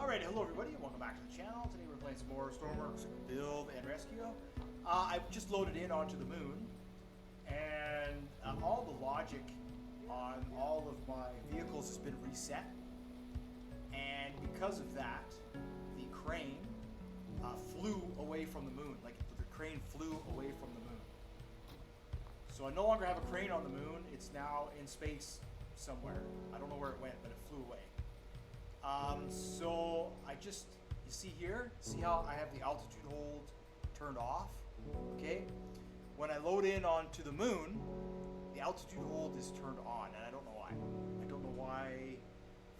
Alright, hello everybody, and welcome back to the channel. Today we're playing some more Stormworks Build and Rescue. I've just loaded in onto the moon, and all the logic on all of my vehicles has been reset. And because of that, the crane flew away from the moon. Like, the crane flew away from the moon. So I no longer have a crane on the moon. It's now in space somewhere. I don't know where it went, but it flew away. So you see here, see how I have the altitude hold turned off, okay? When I load in onto the moon, the altitude hold is turned on, and I don't know why. I don't know why,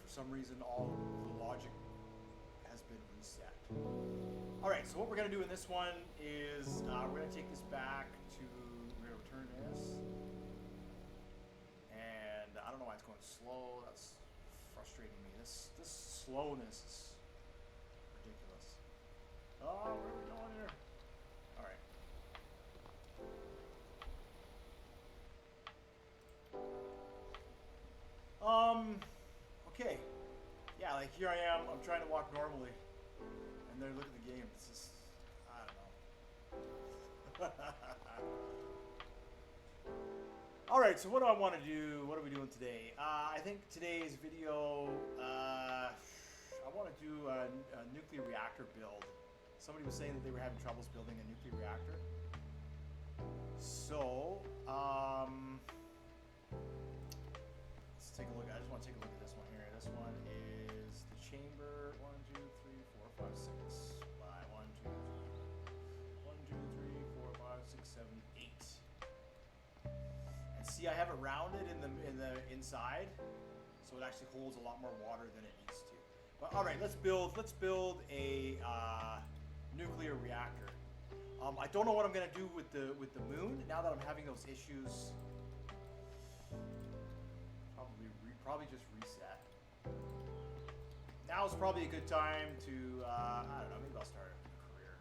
for some reason, all the logic has been reset. All right, so what we're gonna do in this one is we're gonna take this back to, we're gonna return this. And I don't know why it's going slow. That's frustrating me. This slowness is ridiculous. Oh, where are we going here? All right. Okay. Yeah, like here I am. I'm trying to walk normally, and they're looking at the game. It's just, I don't know. Alright, so what do I want to do? What are we doing today? I think today's video, I want to do a nuclear reactor build. Somebody was saying that they were having troubles building a nuclear reactor. So, let's take a look. I just want to take a look at this one here. This one is the chamber. 1, 2, 3, 4, 5, 6. By 1, 2, 3, 4, 5, 6, 7, 8. See, I have it rounded in the inside, so it actually holds a lot more water than it needs to. But all right, let's build a nuclear reactor. I don't know what I'm gonna do with the moon now that I'm having those issues. Probably just reset. Now is probably a good time to I don't know, maybe I'll start a career.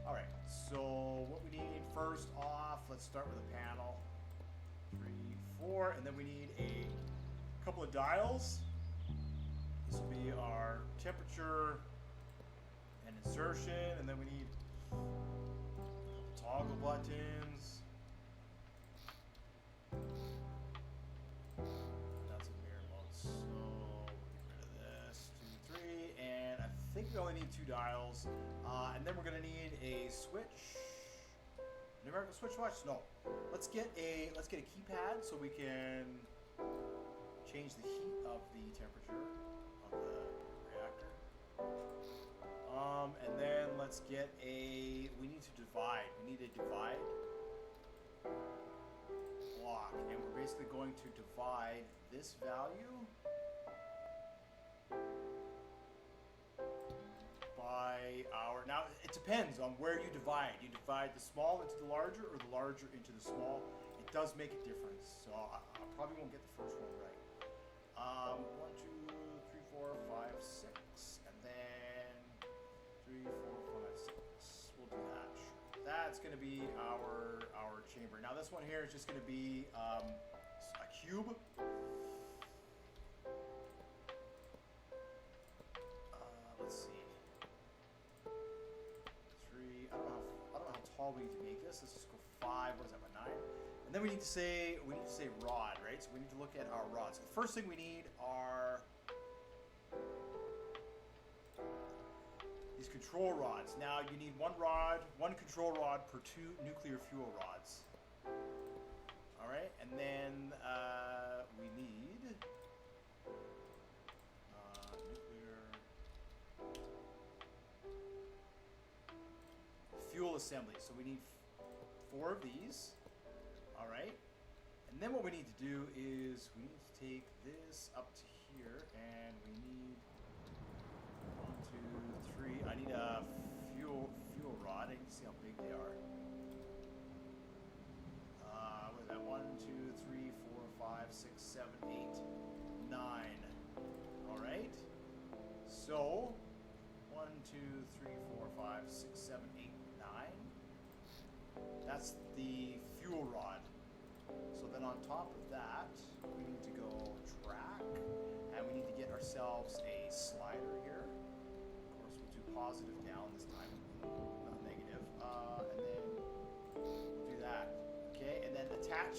All right, so what we need first off, let's start with a panel. 3, 4, and then we need a couple of dials. This will be our temperature and insertion, and then we need a couple toggle buttons. That's a mirror mode, so we'll get rid of this. 2, 3, and I think we only need 2 dials, and then we're gonna need a switch. Numerical switch watch? No. Let's get a keypad so we can change the heat of the temperature of the reactor. And then let's get we need to divide. We need a divide block, and we're basically going to divide this value by our, now it depends on where you divide. You divide the small into the larger or the larger into the small. It does make a difference, so I probably won't get the first one right. 1, 2, 3, 4, 5, 6, and then 3, 4, 5, 6. We'll do that. Sure. That's going to be our chamber. Now this one here is just going to be a cube. Let's see. 3. I don't know how tall we need to make this. Let's just go 5. What is that? About 9. And then we need to say rod, right? So we need to look at our rods. So the first thing we need are these control rods. Now you need one control rod per 2 nuclear fuel rods. All right, and then we need nuclear fuel assembly. So we need 4 of these. All right, and then what we need to do is we need to take this up to here, and we need 1, 2, 3. I need a fuel rod. I need to see how big they are. What is that? 1, 2, 3, 4, 5, 6, 7, 8, 9. All right. So 1, 2, 3, 4, 5, 6, 7, 8, 9. That's the fuel rod. So then on top of that, we need to go track, and we need to get ourselves a slider. positive down this time, not negative. And then we'll do that. Okay, and then attach,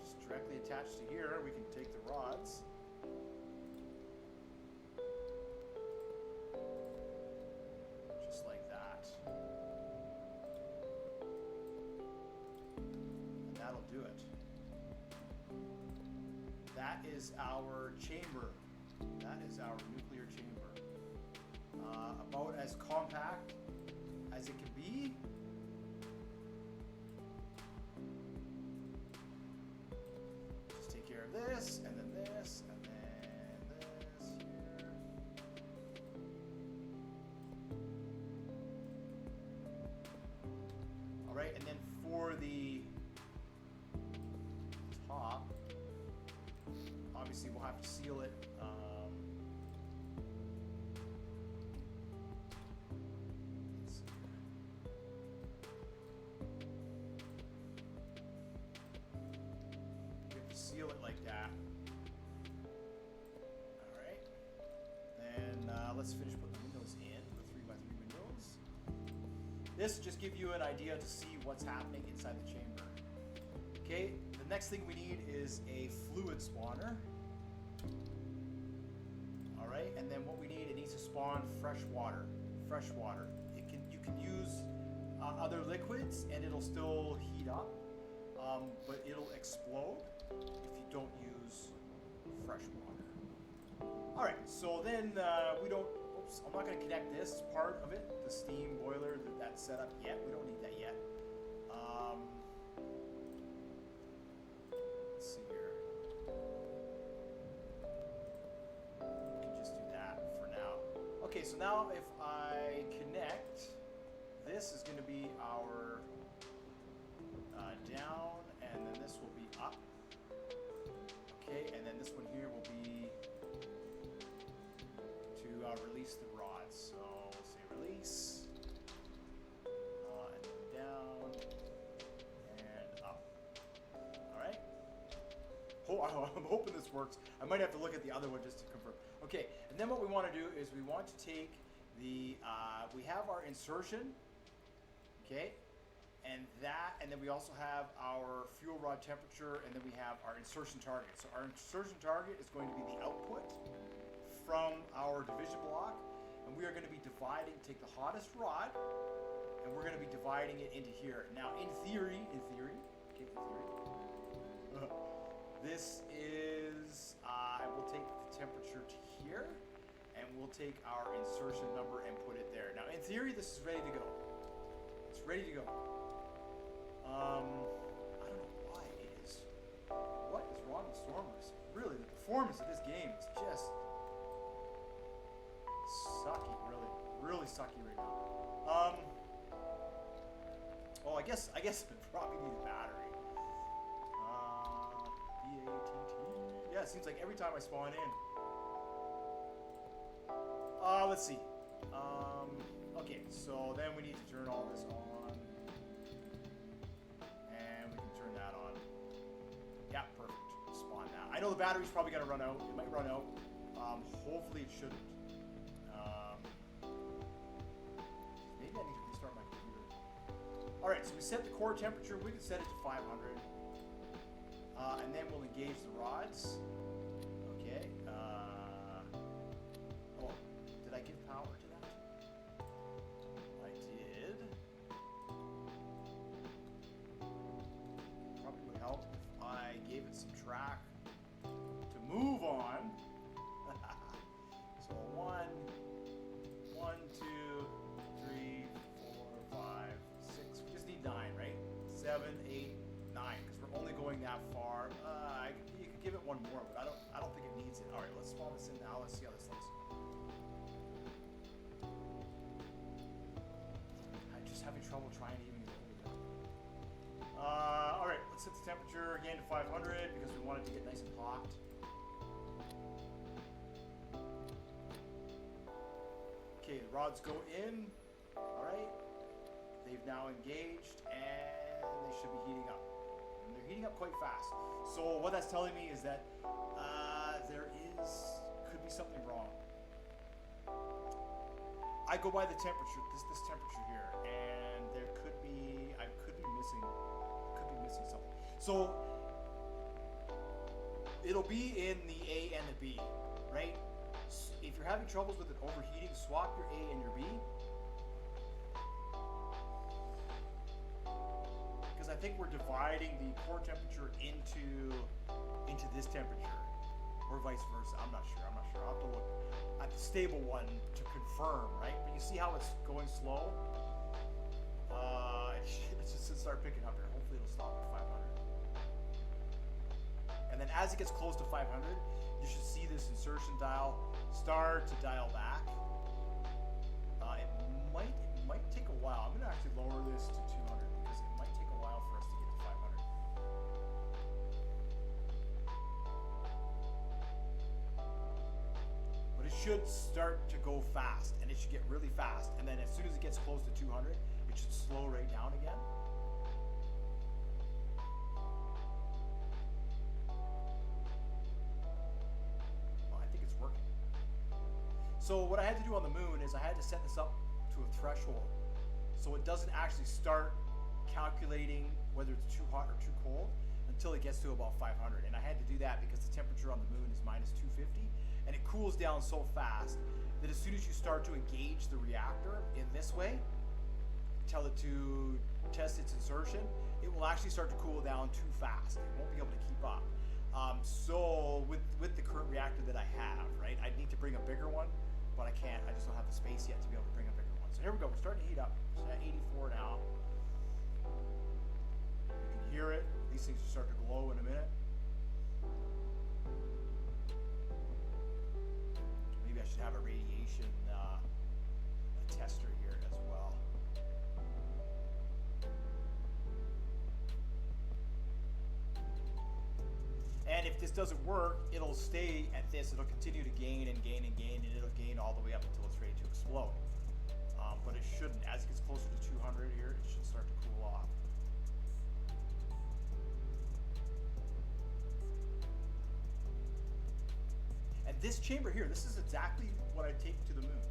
just directly attached to here, we can take the rods. Just like that. And that'll do it. That is our chamber. That is our nuclear chamber. About as compact as it can be. Just take care of this, and then this, and then this here. All right, and then for the top, obviously we'll have to seal it. Let's see here. We have to seal it like that. All right. Then let's finish putting the windows in, the 3x3 windows. This will just give you an idea to see what's happening inside the chamber. Okay, the next thing we need is a fluid spawner. All right, and then what we need, it needs to spawn fresh water. Fresh water. You can use other liquids and it'll still heat up, but it'll explode if you don't use fresh water. All right, so then we don't. Oops, I'm not going to connect this part of it, the steam boiler that's set up yet. We don't need that yet. Let's see here. We can just do that for now. Okay, so now if I connect, this is going to be our down, and then this will be up. Okay, and then this one here will be to release the rods. So we'll say release, and then down, and up. All right. Oh, I'm hoping this works. I might have to look at the other one just to confirm. Okay, and then what we want to do is we want to take the, we have our insertion, okay, and then we also have our fuel rod temperature, and then we have our insertion target. So our insertion target is going to be the output from our division block, and we are going to be dividing, take the hottest rod, and we're going to be dividing it into here. Now, in theory, this is, we'll take the temperature to here, and we'll take our insertion number and put it there. Now, in theory, this is ready to go. It's ready to go. I don't know why it is. What is wrong with Stormworks? Really, the performance of this game is just sucky, really sucky right now. Oh, I guess it probably needs a battery. BATT. Yeah, it seems like every time I spawn in. Let's see. Okay, so then we need to turn all this on. And we can turn that on. Yeah, perfect. Spawn now. I know the battery's probably gonna run out. It might run out. Hopefully it shouldn't. Maybe I need to restart my computer. Alright, so we set the core temperature. We can set it to 500. And then we'll engage the rods. Okay. Oh, did I give power to that? I did. Probably would help if I gave it some track to move on. So 1, 2, 3, 4, 5, 6. We just need 9, right? 7, 8, 9. Because we're only going that far. You could give it one more, but I don't think it needs it. All right, let's spawn this in now. Let's see how this looks. I'm just having trouble trying to even get over there. All right, let's set the temperature again to 500 because we want it to get nice and hot. Okay, the rods go in. All right, they've now engaged and they should be heating up. And they're heating up quite fast. So what that's telling me is that could be something wrong. I go by the temperature, this temperature here, and I could be missing something. So it'll be in the A and the B, right? If you're having troubles with it overheating, swap your A and your B. Because I think we're dividing the core temperature into this temperature, or vice versa. I'm not sure. I'll have to look at the stable one to confirm, right? But you see how it's going slow? It's just start picking up here. Hopefully it'll stop at 500. And then as it gets close to 500, you should see this insertion dial start to dial back. It might take a while. I'm going to actually lower this to 200 because it might take a while for us to get to 500. But it should start to go fast, and it should get really fast. And then as soon as it gets close to 200, it should slow right down again. So what I had to do on the moon is I had to set this up to a threshold so it doesn't actually start calculating whether it's too hot or too cold until it gets to about 500. And I had to do that because the temperature on the moon is minus 250 and it cools down so fast that as soon as you start to engage the reactor in this way, tell it to test its insertion, it will actually start to cool down too fast. It won't be able to keep up. So with the current reactor that I have, right, I need to bring a bigger one. But I can't. I just don't have the space yet to be able to bring a bigger one. So here we go. We're starting to heat up. It's at 84 now. You can hear it. These things will start to glow in a minute. Maybe I should have a radiation tester here as well. And if this doesn't work, it'll stay at this. It'll continue to gain and gain and gain, and it'll gain all the way up until it's ready to explode. But it shouldn't. As it gets closer to 200 here, it should start to cool off. And this chamber here, this is exactly what I take to the moon.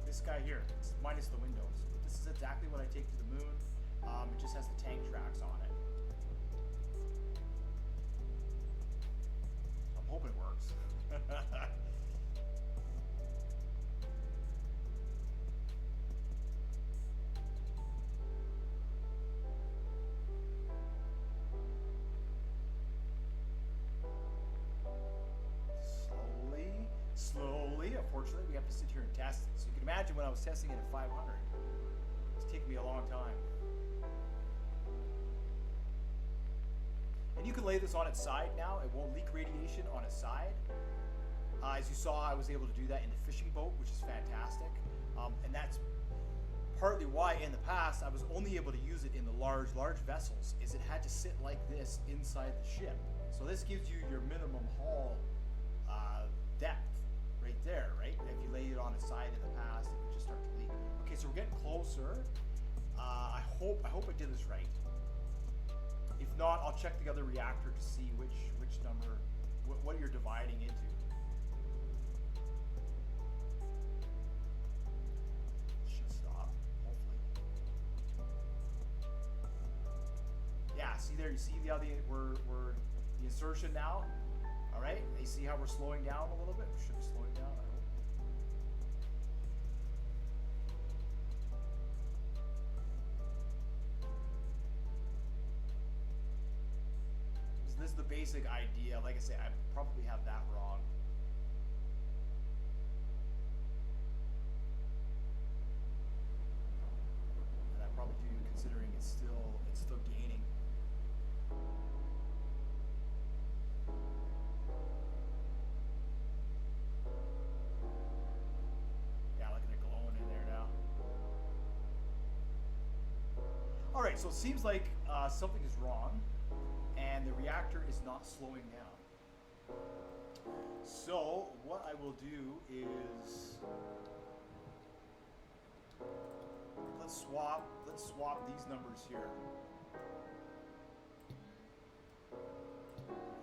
This guy here, it's minus the windows. But this is exactly what I take to the moon. It just has the tank tracks on it. Hope it works. Slowly, unfortunately, we have to sit here and test it. So you can imagine when I was testing it at 500, it's taken me a long time. And you can lay this on its side now. It won't leak radiation on its side. As you saw, I was able to do that in the fishing boat, which is fantastic. And that's partly why in the past I was only able to use it in the large vessels, is it had to sit like this inside the ship. So this gives you your minimum hull depth right there, right? If you lay it on its side in the past, it would just start to leak. Okay, so we're getting closer. I hope I did this right. If not, I'll check the other reactor to see which number, what you're dividing into. Should stop, hopefully. Yeah, see there, you see how we're the insertion now? All right, you see how we're slowing down a little bit? We should be slowing down, I hope. This is the basic idea. Like I say, I probably have that wrong. And I probably do, considering it's still gaining. Yeah, look at it glowing in there now. All right, so it seems like something is wrong. And the reactor is not slowing down. So what I will do is let's swap these numbers here.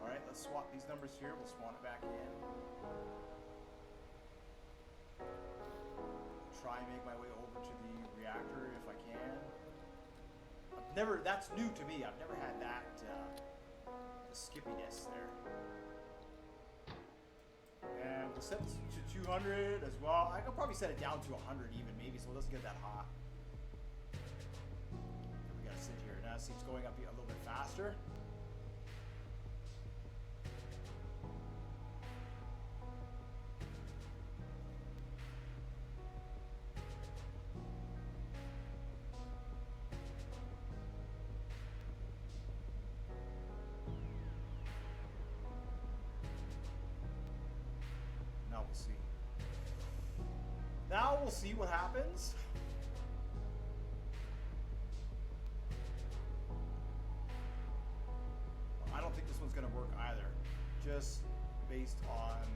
All right, let's swap these numbers here. We'll spawn it back in. try and make my way over to the reactor if I can. I've never, that's new to me. I've never had that, the skippiness there. And we'll set this to 200 as well. I could probably set it down to 100 even, maybe, so it doesn't get that hot. We gotta sit here. Now see it's going up a little bit faster. Now we'll see what happens. I don't think this one's going to work either, just based on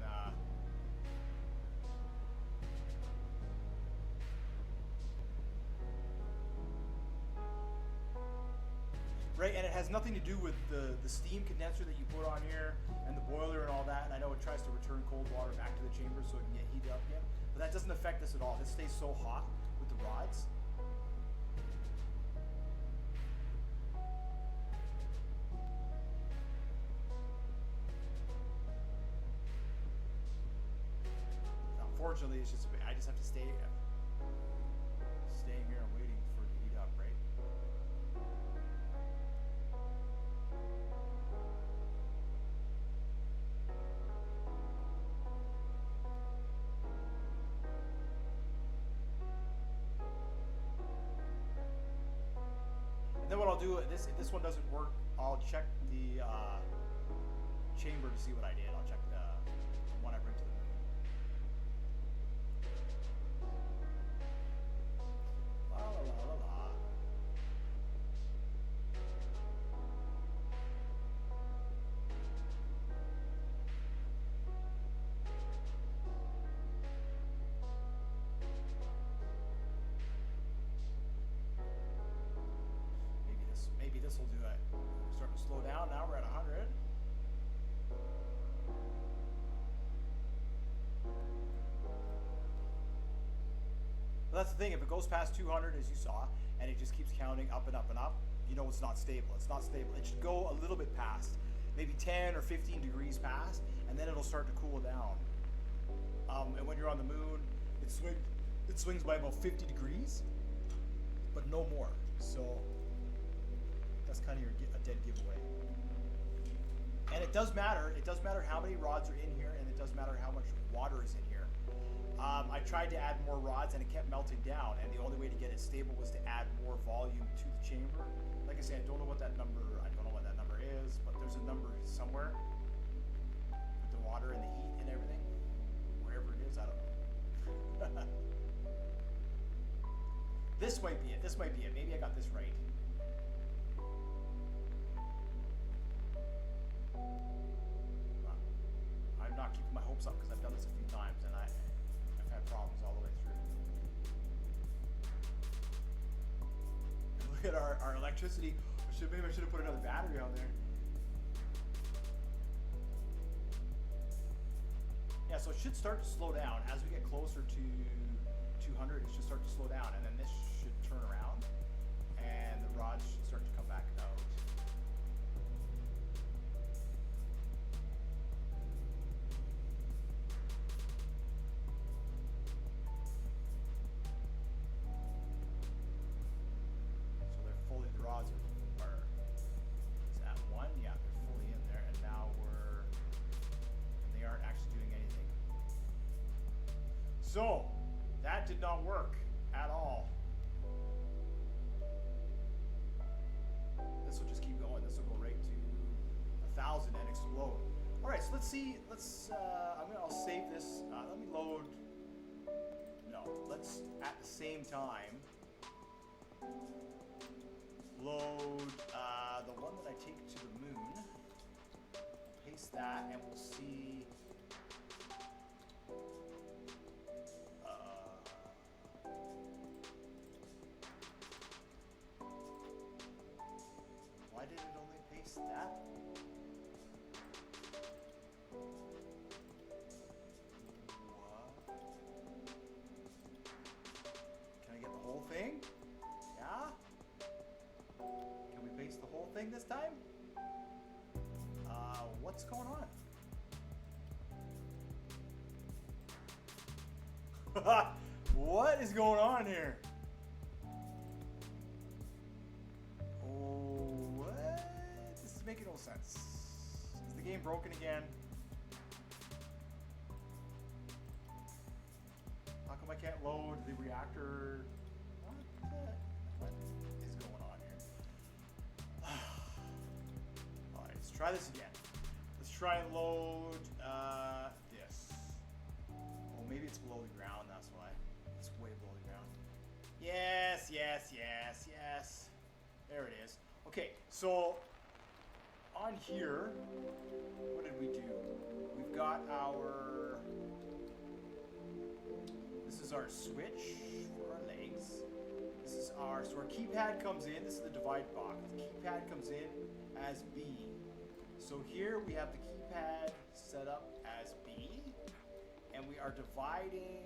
right, and it has nothing to do with the steam condenser that you put on here and the boiler and all that. And I know it tries to return cold water back to the chamber so it can get heated up again. But that doesn't affect this at all. This stays so hot with the rods. Unfortunately, it's just I just have to staying here and waiting for it to heat up, right? Then what I'll do, if this one doesn't work, I'll check the chamber to see what I did. I'll check the one I bring to the moon. La la la la la. Maybe this will do it. Starting to slow down. Now we're at 100. But that's the thing. If it goes past 200, as you saw, and it just keeps counting up and up and up, you know it's not stable. It's not stable. It should go a little bit past, maybe 10 or 15 degrees past, and then it'll start to cool down. And when you're on the moon, it swings by about 50 degrees, but no more. So that's kind of a dead giveaway. And it does matter. It does matter how many rods are in here, and it does matter how much water is in here. I tried to add more rods, and it kept melting down. And the only way to get it stable was to add more volume to the chamber. Like I said, I don't know what that number. I don't know what that number is, but there's a number somewhere with the water and the heat and everything. Wherever it is, I don't know. This might be it. This might be it. Maybe I got this right. I'm not keeping my hopes up because I've done this a few times and I've had problems all the way through. Look at our electricity. Maybe I should have put another battery on there. Yeah, so it should start to slow down as we get closer to 200. It should start to slow down, and then this should turn around, and the rods should start to come back out. The rods are is at 1, yeah, they're fully in there, and now they aren't actually doing anything. So that did not work at all. This will just keep going. This will go right to 1,000 and explode. All right, so let's see. I'll save this. Let me load. No, let's at the same time load the one that I take to the moon, paste that, and we'll see. Why did it only paste that? What? What's going on? What is going on here? Oh, what? This is making no sense. Is the game broken again? How come I can't load the reactor? What is going on here? Alright, let's try this again. Let's try and load this. Oh, maybe it's below the ground, that's why. It's way below the ground. Yes, yes, yes, yes. There it is. Okay, so on here, what did we do? We've got our... This is our switch for our legs. This is our... So our keypad comes in. This is the divide box. The keypad comes in as B. So here we have the keypad set up as B. And we are dividing...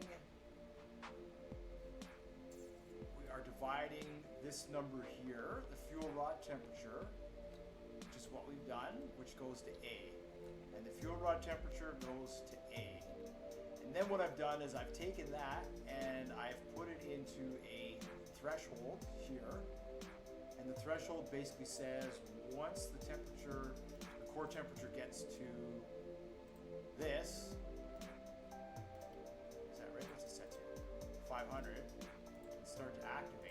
this number here, the fuel rod temperature, which is what we've done, which goes to A. And the fuel rod temperature goes to A. And then what I've done is I've taken that and I've put it into a threshold here. And the threshold basically says once the temperature, the core temperature gets to this, is that right? What's it set to? 500. Start to activate.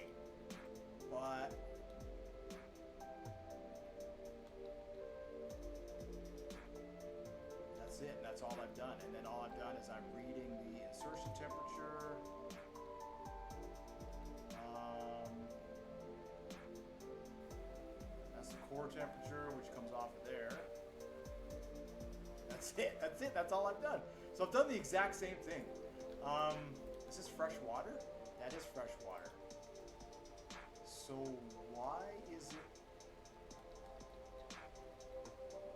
But that's it. That's all I've done. And then all I've done is I'm reading the insertion temperature. That's the core temperature, which comes off of there. That's it. That's it. That's all I've done. So I've done the exact same thing. Is this fresh water? That is fresh water. So why is it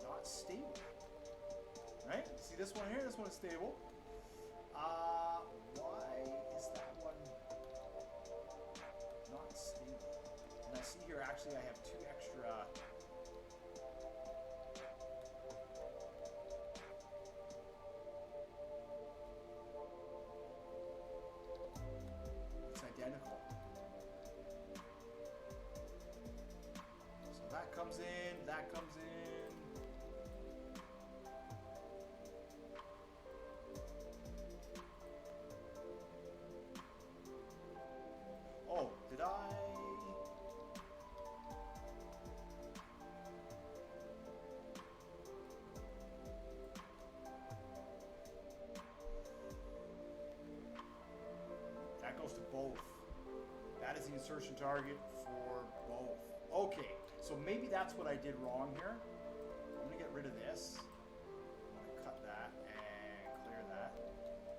not stable? Right? See this one here? This one is stable. Why is that one not stable? And I see here actually I have 2 extra. It's identical. So that comes in, that comes in. Oh, did I? That goes to both. That is the insertion target for both. Okay, so maybe that's what I did wrong here. I'm gonna get rid of this. I'm gonna cut that and clear that.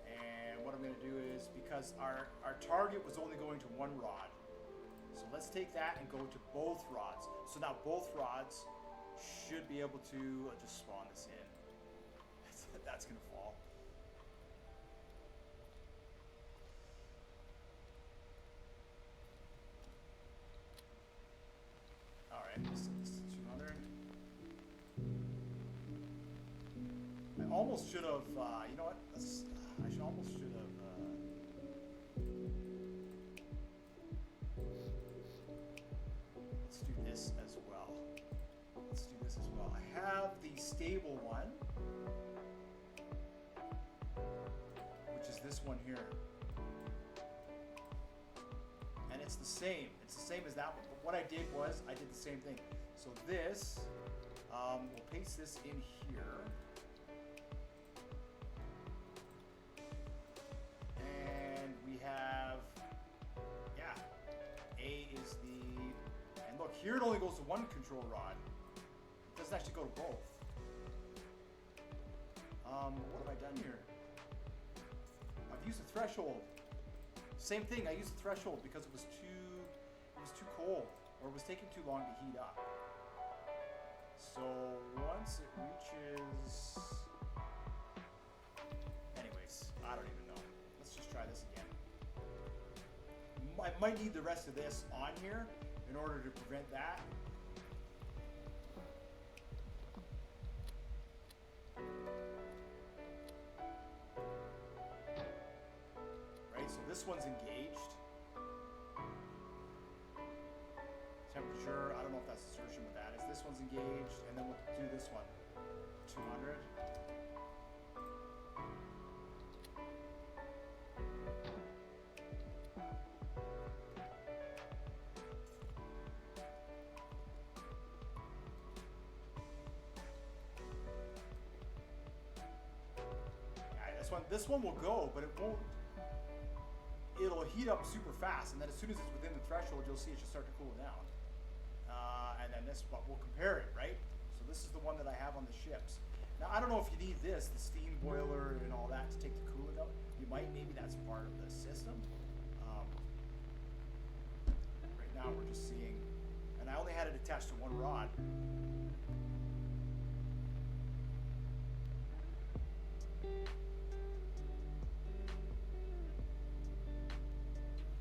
And what I'm gonna do is, because our target was only going to one rod, so let's take that and go to both rods. So now both rods should be able to just spawn this in. That's gonna fall. Alright, this is 200. I almost should have, you know what? I almost should have. Let's do this as well. Let's do this as well. I have the stable one, which is this one here. And it's the same. It's the same as that one. But what I did was, I did the same thing. So this, we'll paste this in here. And we have, yeah, A is the, and look, here it only goes to one control rod. It doesn't actually go to both. What have I done here? I've used a threshold. Same thing, I used a threshold because it was too cold, or it was taking too long to heat up. So once it reaches, anyways, I don't even know. Let's just try this again. I might need the rest of this on here in order to prevent that. this one's engaged. Temperature, I don't know if that's insertion, but that is. This one's engaged, and then we'll do this one. 200. This one will go, but it won't. It'll heat up super fast, and then as soon as it's within the threshold, you'll see it should start to cool down. And then this, but we'll compare it, right? So this is the one that I have on the ships. Now I don't know if you need this, the steam boiler and all that, to take the coolant out. You might, maybe that's part of the system. Right now we're just seeing, and I only had it attached to one rod.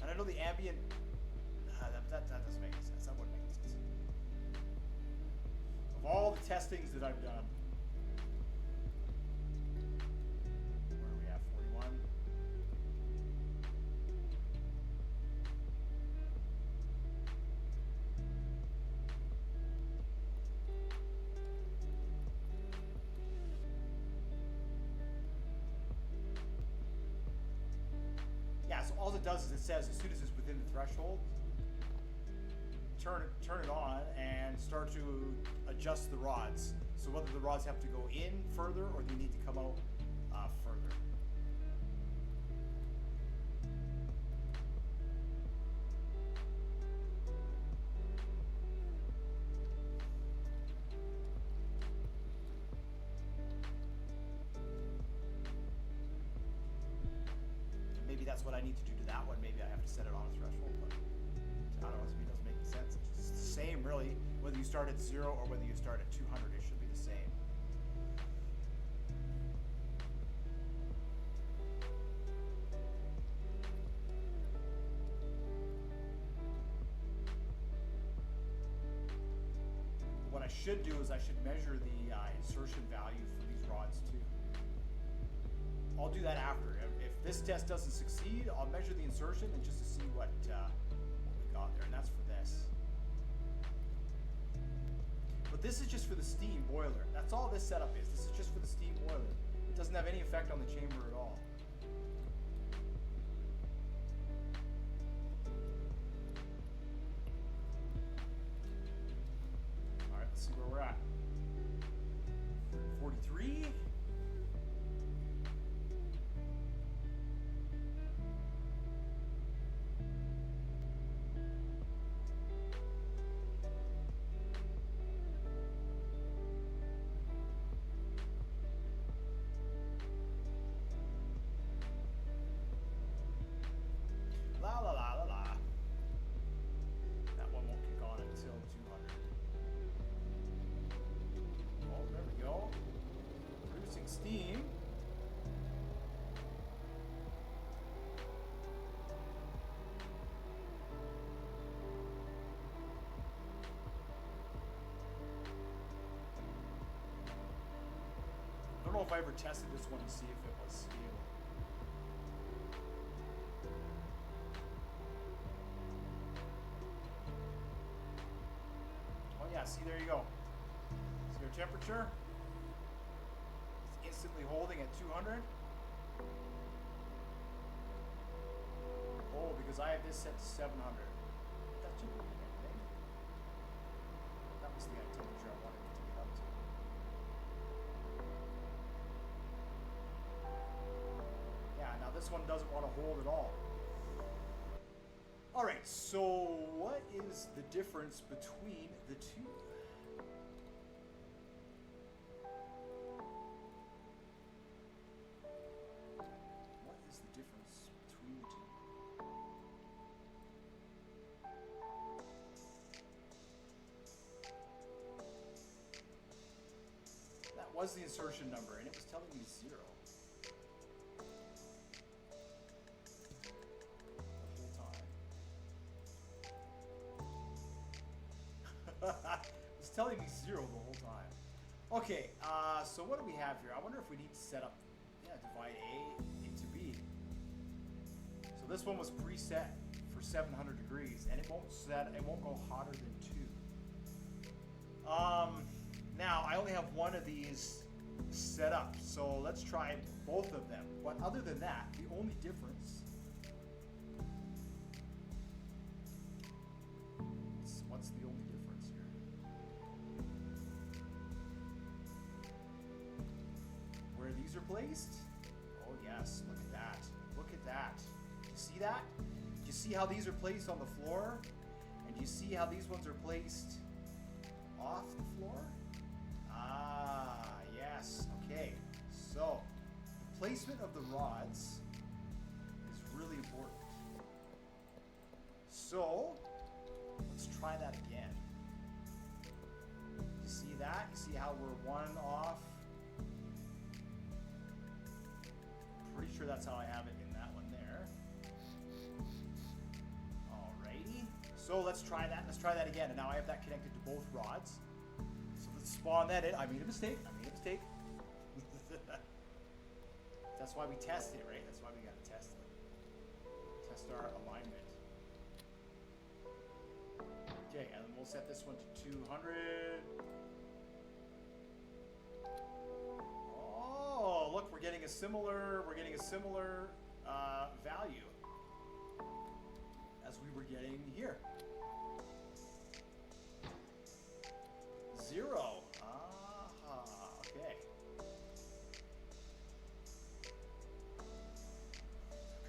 I know the ambient, that doesn't make any sense. That wouldn't make any sense. Of all the testings that I've done, where are we at, 41? Yeah, so all it does is it says as soon as it's within the threshold, turn it on and start to adjust the rods. So whether the rods have to go in further or they need to come out further. Maybe that's what I need to do to that one. Maybe I have to set it on a threshold, but I don't know, to me it doesn't make any sense. It's the same really, whether you start at 0 or whether you start at 200, it should be the same. What I should do is I should measure the insertion value for these rods too. I'll do that after. If this test doesn't succeed, I'll measure the insertion and just to see what we got there, and that's for this. But this is just for the steam boiler. That's all this setup is. This is just for the steam boiler. It doesn't have any effect on the chamber at all. All right, let's see where we're at. 43. That one won't kick on until 200. Oh, there we go. Producing steam. I don't know if I ever tested this one to see if it was stable. Yeah, see, there you go. See your temperature? It's instantly holding at 200. Oh, because I have this set to 700. That's too big, I think. That was the temperature I wanted it to get up to. Yeah, now this one doesn't want to hold at all. All right, so what is the difference between the two? What is the difference between the two? That was the insertion number, and it was telling me 0. It's telling me 0 the whole time. Okay, so what do we have here? I wonder if we need to set up, divide A into B. So this one was preset for 700 degrees, and it won't go hotter than 2. Now I only have one of these set up, so let's try both of them. But other than that, the only difference, what's the only difference here? Where these are placed? Oh yes, look at that. Look at that. You see that? Do you see how these are placed on the floor? And do you see how these ones are placed off the floor? Ah, yes. Okay. So, the placement of the rods is really important. So, let's try that again. You see that? You see how we're one off? Pretty sure that's how I have it in that one there. Alrighty. So let's try that. Let's try that again. And now I have that connected to both rods. So let's spawn that in. I made a mistake. That's why we test it, right? That's why we gotta test it. Test our alignment. Okay, and then we'll set this one to 200. Oh, look, we're getting a similar value as we were getting here. 0. Okay.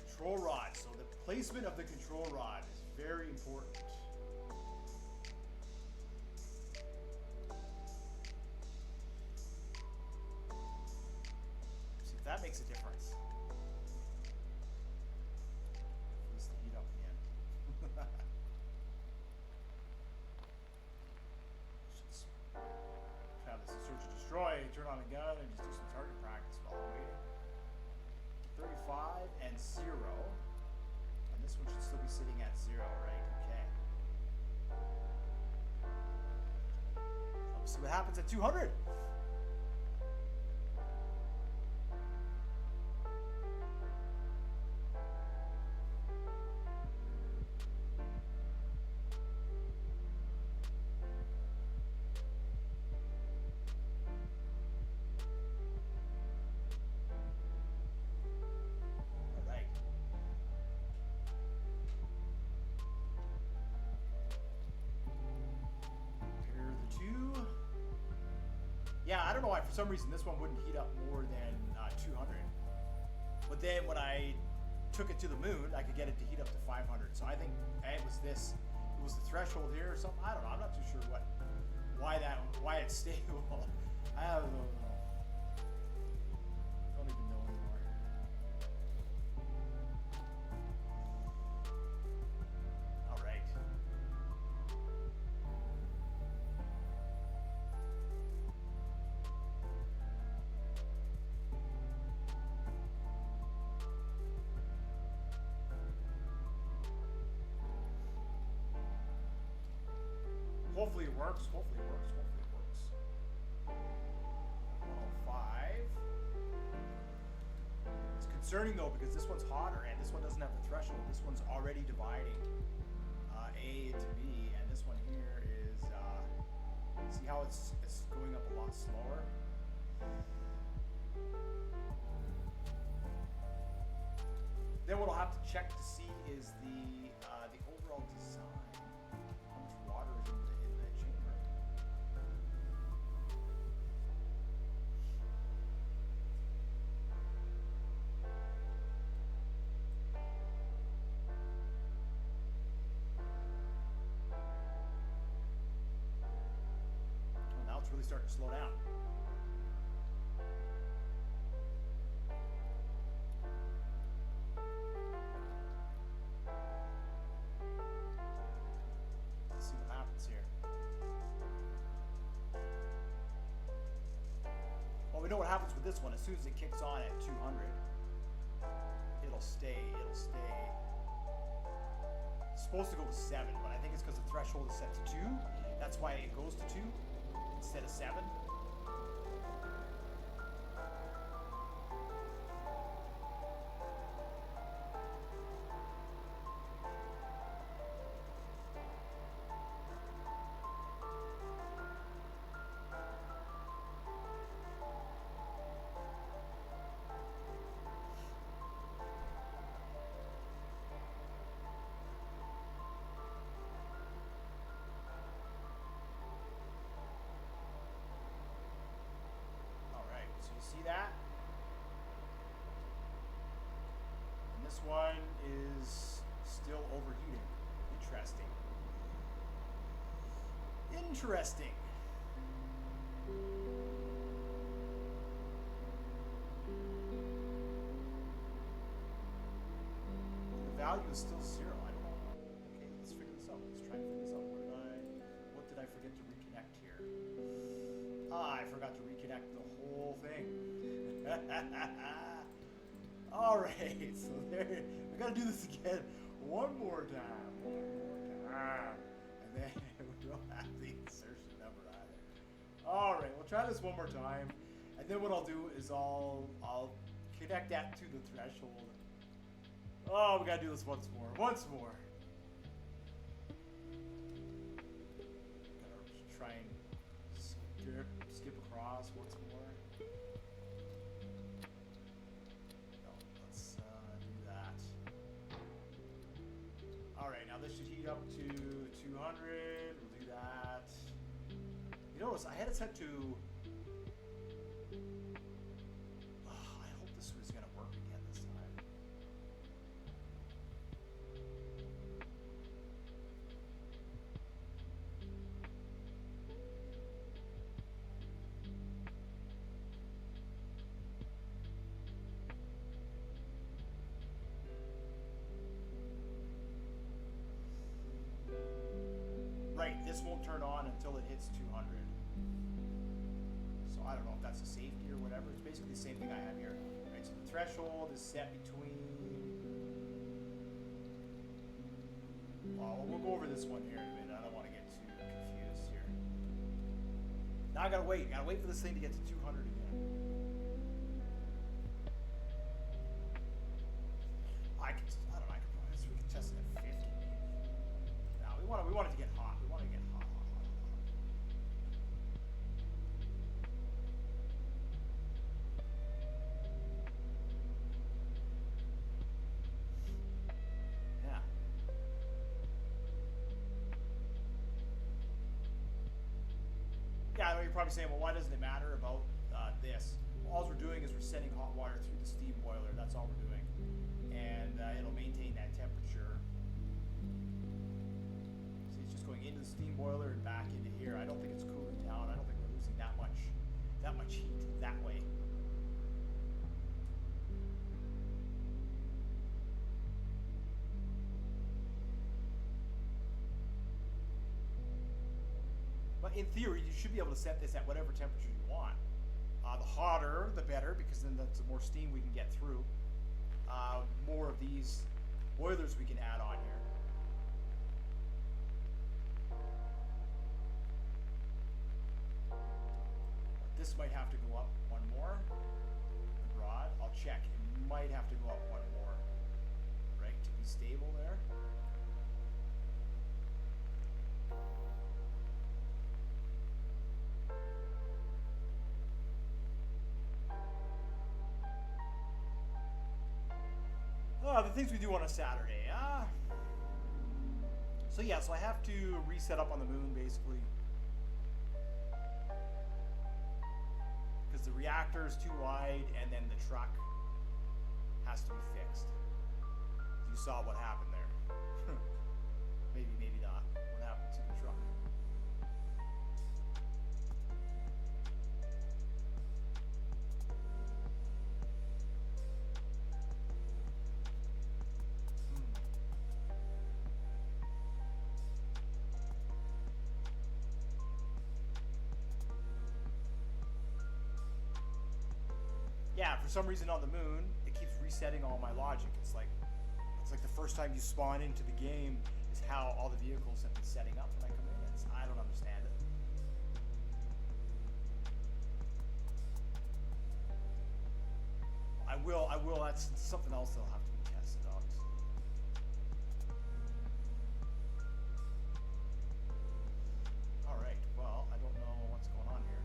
Control rod. So the placement of the control rod is very important. See if that makes a difference. Needs to heat up again. Have this search and destroy, turn on the gun, and just do some target practice while I'm waiting. 35 and 0. And this one should still be sitting at 0, right? Okay. Let's see what happens at 200. Yeah, I don't know why, for some reason, this one wouldn't heat up more than 200. But then when I took it to the moon, I could get it to heat up to 500. So I think it was the threshold here or something. I don't know. I'm not too sure why it's stable. I don't know. Don't even know anymore. All right. Hopefully it works. 105. It's concerning though because this one's hotter and this one doesn't have the threshold. This one's already dividing A into B, and this one here is see how it's going up a lot slower. Then what I'll have to check to see is the overall design. How much water is in that chamber? Oh, now it's really starting to slow down. Well, we know what happens with this one. As soon as it kicks on at 200, it'll stay. It's supposed to go to 7, but I think it's because the threshold is set to 2. That's why it goes to 2 instead of 7. this one is still overheating. Interesting. Interesting. The value is still 0. I don't know. Okay, let's figure this out. Let's try and figure this out. What did I forget to reconnect here? I forgot to reconnect the whole thing. Alright, so there, we gotta do this again one more time. And then we don't have the insertion number either. Alright, we'll try this one more time. And then what I'll do is I'll connect that to the threshold. Oh, we gotta do this once more. Once more. Gotta try and skip across once more. No, let's do that. Alright, now this should heat up to 200. We'll do that. You notice I had it set to... I hope this was going to work again this time. Right, this won't turn on until it hits 200. So I don't know if that's a safety or whatever. It's basically the same thing I have here. Right, so the threshold is set between... Well, we'll go over this one here in a minute. I don't want to get too confused here. Now I gotta wait. I gotta wait for this thing to get to 200 again. I don't know. We can test it at 50. No, we want it to get hot. We want it to get hot. Yeah. Yeah, I know you're probably saying, well, why doesn't it matter about this? Well, all we're doing is we're sending hot water through the steam boiler. That's all we're doing. And it'll maintain that temperature. See, it's just going into the steam boiler and back into here. I don't think it's cooling down. I don't think we're losing that much heat that way. But in theory, you should be able to set this at whatever temperature you want. The hotter, the better, because then that's the more steam we can get through. More of these boilers we can add on here. This might have to go up one more. The rod, I'll check. It might have to go up one more, right, to be stable there. The things we do on a Saturday. So yeah, so I have to reset up on the moon basically. Because the reactor is too wide and then the truck has to be fixed. You saw what happened there. maybe not. What happened to the truck? Yeah, for some reason on the moon, it keeps resetting all my logic. It's like the first time you spawn into the game is how all the vehicles have been setting up when I come in. I don't understand it. I will. That's something else that'll have to be tested out. All right. Well, I don't know what's going on here.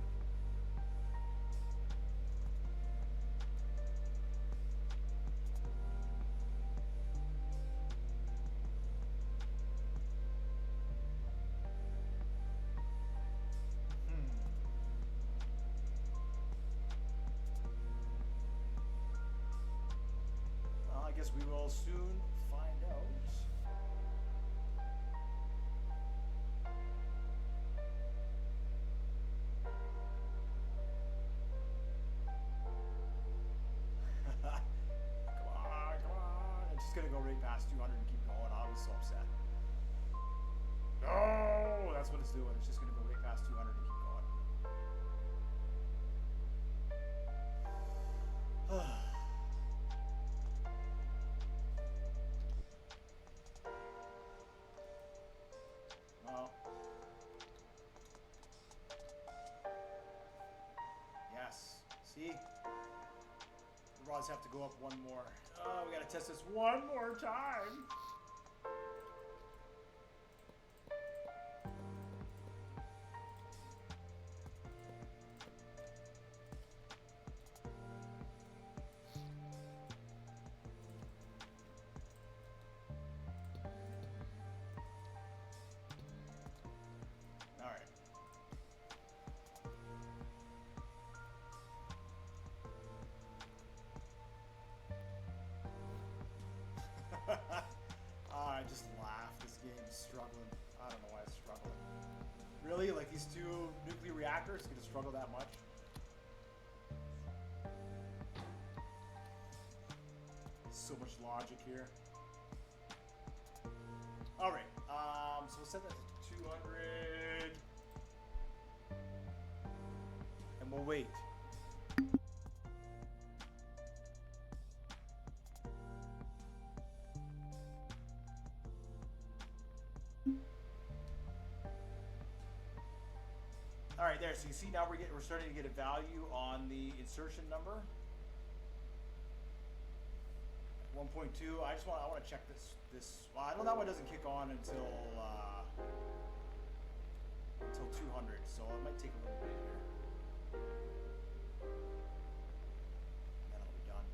guess we will soon find out. Gonna go right past 200 and keep going. I'll be so upset. No, that's what it's doing. It's just gonna go right past 200 and keep going. Well, yes. See, the rods have to go up one more. Oh, we gotta test this one more time. All right. I just laugh. This game is struggling. I don't know why it's struggling. Really? Like these two nuclear reactors are going to struggle that much? So much logic here. Alright, so we'll set that to 200. And we'll wait. All right, there. So you see now we're starting to get a value on the insertion number. 1.2. I want to check this. Well, I know that one doesn't kick on until 200, so it might take a little bit here. And then I'll be done.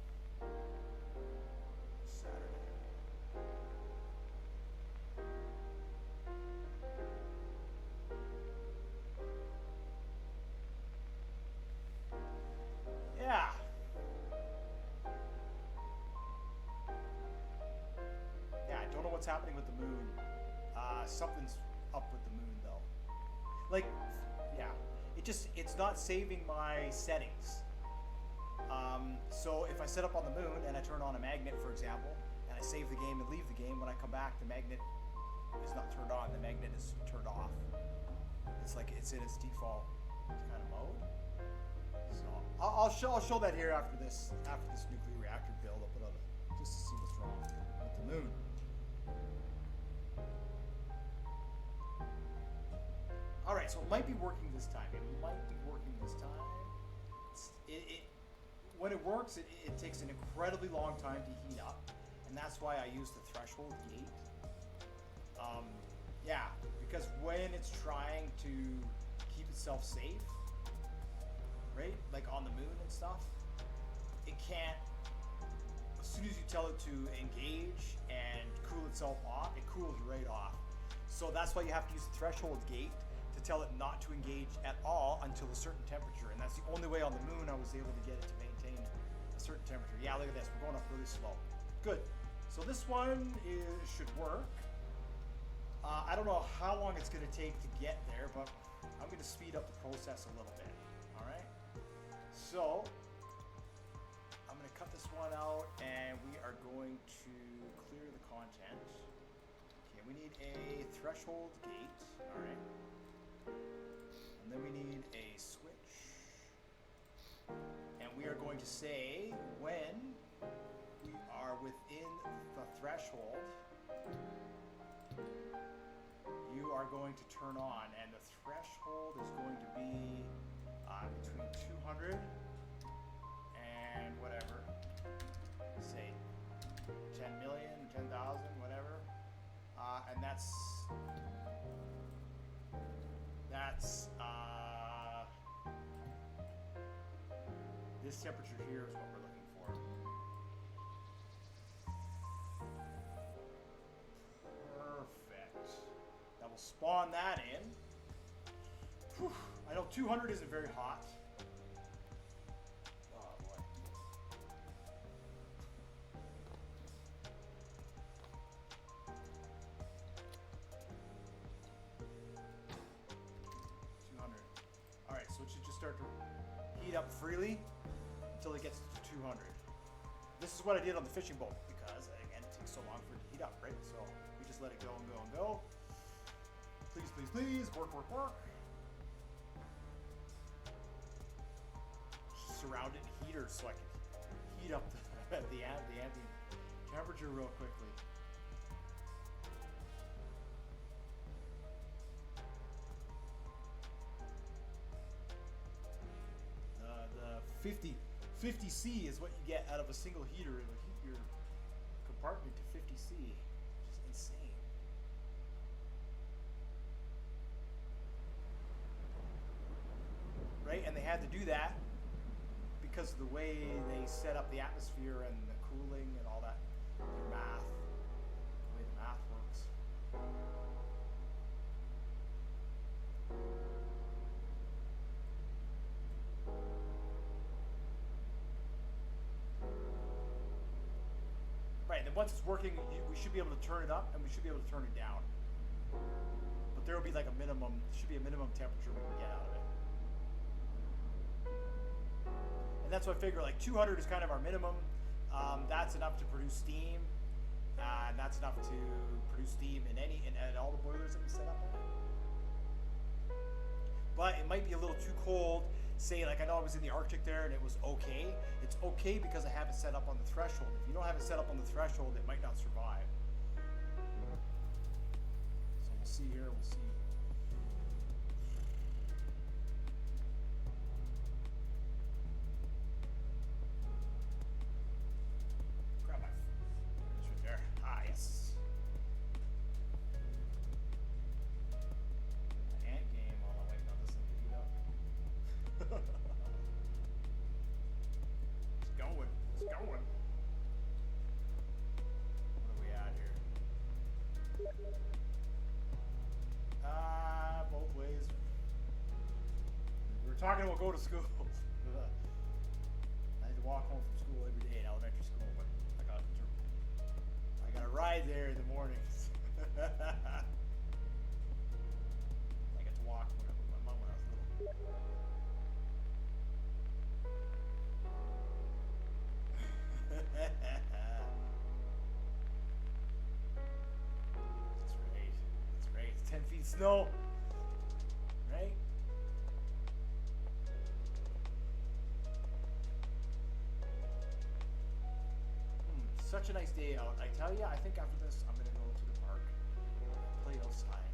Saturday. Yeah. Yeah, I don't know what's happening with the moon. Something's up with the moon though. Like, yeah, it's not saving my settings. So if I set up on the moon and I turn on a magnet, for example, and I save the game and leave the game, when I come back, the magnet is not turned on. The magnet is turned off. It's like it's in its default kind of mode. So I'll show that here after this nuclear reactor build. I'll put on it just to see what's wrong with the moon. All right, so it might be working this time. When it works, it takes an incredibly long time to heat up, and that's why I use the threshold gate. Yeah, because when it's trying to keep itself safe, right, like on the moon and stuff, it can't. As soon as you tell it to engage and cool itself off, it cools right off. So that's why you have to use the threshold gate to tell it not to engage at all until a certain temperature. And that's the only way on the moon I was able to get it to maintain a certain temperature. Yeah, look at this. We're going up really slow. Good. So this one should work. I don't know how long it's going to take to get there, but I'm going to speed up the process a little bit. All right. So I'm going to cut this one out, and we are going to clear the content. Okay, we need a threshold gate. All right. And then we need a switch. And we are going to say when we are within the threshold, you are going to turn on. And the threshold is going to be between 200 and whatever. Say 10 million, 10,000, whatever. And that's this temperature here is what we're looking for. Perfect. That will spawn that in. Whew. I know 200 isn't very hot. Oh boy. heat up freely until it gets to 200. This is what I did on the fishing boat because, again, it takes so long for it to heat up, right? So we just let it go and go and go. Please, please, please, work, work, work. Surrounded heaters so I can heat up the ambient temperature real quickly. The 50C is what you get out of a single heater. It'll heat your compartment to 50C, which is insane. Right, and they had to do that because of the way they set up the atmosphere and the cooling and all that, their math, the way the math works. Right, and then once it's working, we should be able to turn it up and we should be able to turn it down. But there will be like a minimum, should be a minimum temperature we can get out of it. And that's what I figure, like 200 is kind of our minimum. That's enough to produce steam. And that's enough to produce steam in all the boilers that we set up on it. But it might be a little too cold. Say, like I know I was in the Arctic there and it was okay. It's okay because I have it set up on the threshold. If you don't have it set up on the threshold, it might not survive. So we'll see here, we'll see. Grab my, it's right there. Ah, yes. My ant game while I'm waiting on this thing to heat up. It's going. It's going. What are we at here? Both ways. We were talking about go to school. I had to walk home from school every day in elementary school, but I got a ride there in the mornings. I got to walk with my mom when I was little. That's right. That's right. It's 10 feet of snow. Right? Such a nice day out. I tell you, I think after this, I'm going to go to the park and play outside.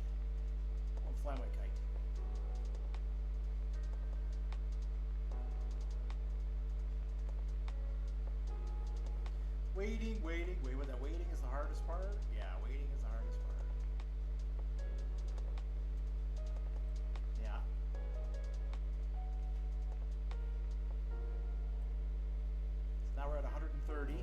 I want to fly my kite. Waiting. What, that waiting is the hardest part? Yeah, waiting is the hardest part. Yeah. So now we're at 130.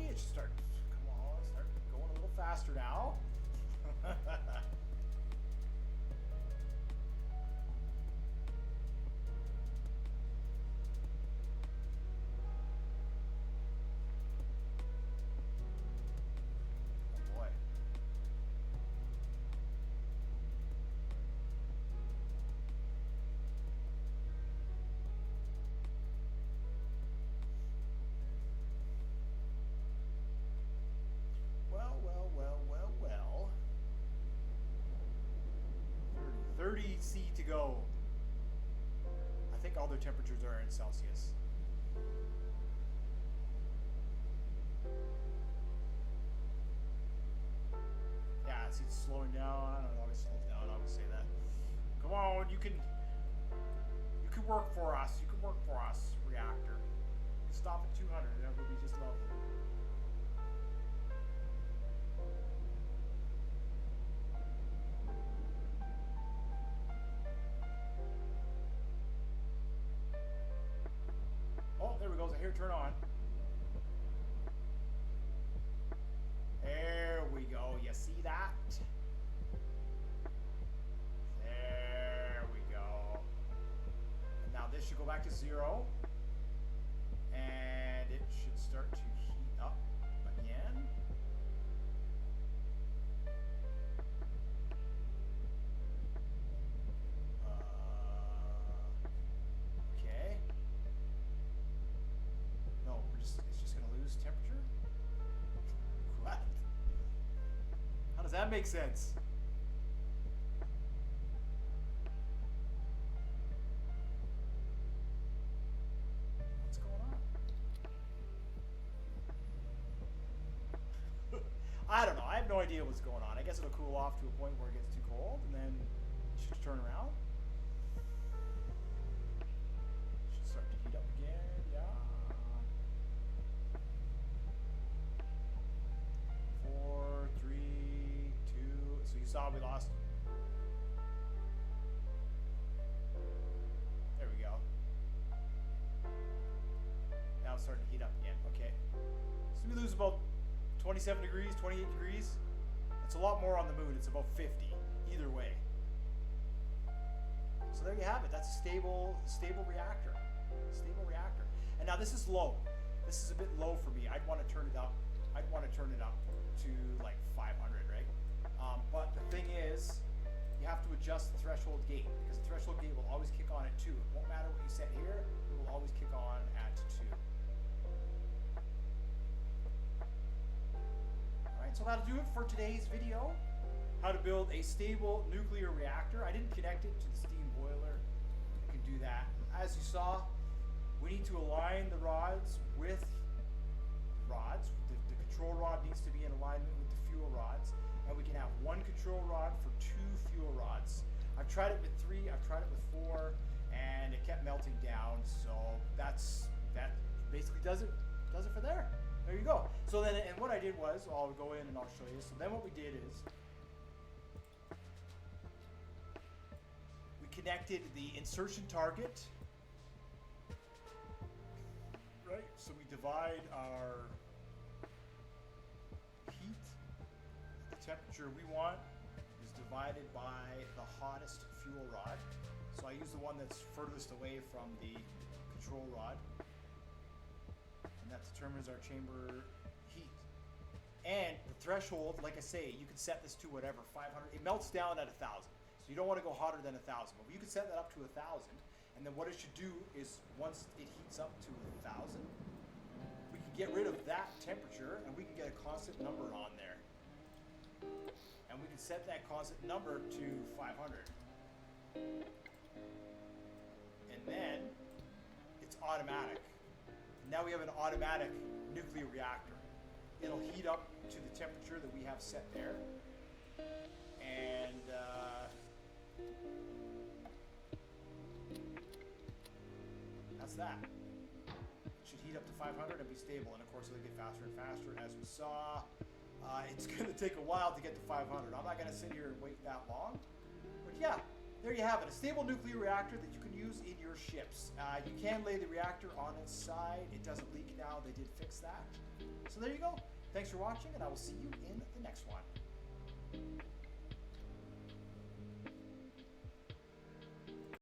It should start, come on, start going a little faster now. Oh boy. Well. 30 C to go. I think all their temperatures are in Celsius. Yeah, see it's slowing down. I don't know, it always slows down. I always say that. Come on, you can work for us. You can work for us, Reactor. You can stop at 200. That would be just lovely. Oh, there we go. I hear it turn on. There we go. You see that? There we go. And now this should go back to 0. And it should start to heat up again. Okay. No, it's just gonna lose temperature? What? How does that make sense? What's going on? I don't know. I have no idea what's going on. I guess it'll cool off to a point where it gets too cold, and then it should turn around. It should start to heat up again. Yeah. 4, 3, 2. So you saw we lost. There we go. Now it's starting to heat up again. Okay. So we lose about 27 degrees, 28 degrees. It's a lot more on the moon. It's about 50 either way. So there you have it. That's a stable reactor. Stable reactor. And now this is low. This is a bit low for me. I'd want to turn it up. I'd want to turn it up to like 500, right? But the thing is, you have to adjust the threshold gate, because the threshold gate will always kick on at 2. It won't matter what you set here. It will always kick on at 2. So that'll do it for today's video. How to build a stable nuclear reactor. I didn't connect it to the steam boiler. I can do that. As you saw, we need to align the rods with rods. The control rod needs to be in alignment with the fuel rods. And we can have 1 control rod for 2 fuel rods. I've tried it with 3, I've tried it with 4, and it kept melting down. So that basically does it for there. There you go. So then, and what I did was, I'll go in and I'll show you. So then what we did is, we connected the insertion target, right? So we divide our heat, the temperature we want is divided by the hottest fuel rod. So I use the one that's furthest away from the control rod. And that determines our chamber heat. And the threshold, like I say, you can set this to whatever, 500. It melts down at 1,000. So you don't want to go hotter than 1,000. But you can set that up to 1,000. And then what it should do is, once it heats up to 1,000, we can get rid of that temperature and we can get a constant number on there. And we can set that constant number to 500. And then it's automatic. Now we have an automatic nuclear reactor. It'll heat up to the temperature that we have set there. And that's that. It should heat up to 500 and be stable. And of course it'll get faster and faster. As we saw, it's going to take a while to get to 500. I'm not going to sit here and wait that long. But yeah. There you have it, a stable nuclear reactor that you can use in your ships. You can lay the reactor on its side. It doesn't leak now. They did fix that. So there you go. Thanks for watching, and I will see you in the next one.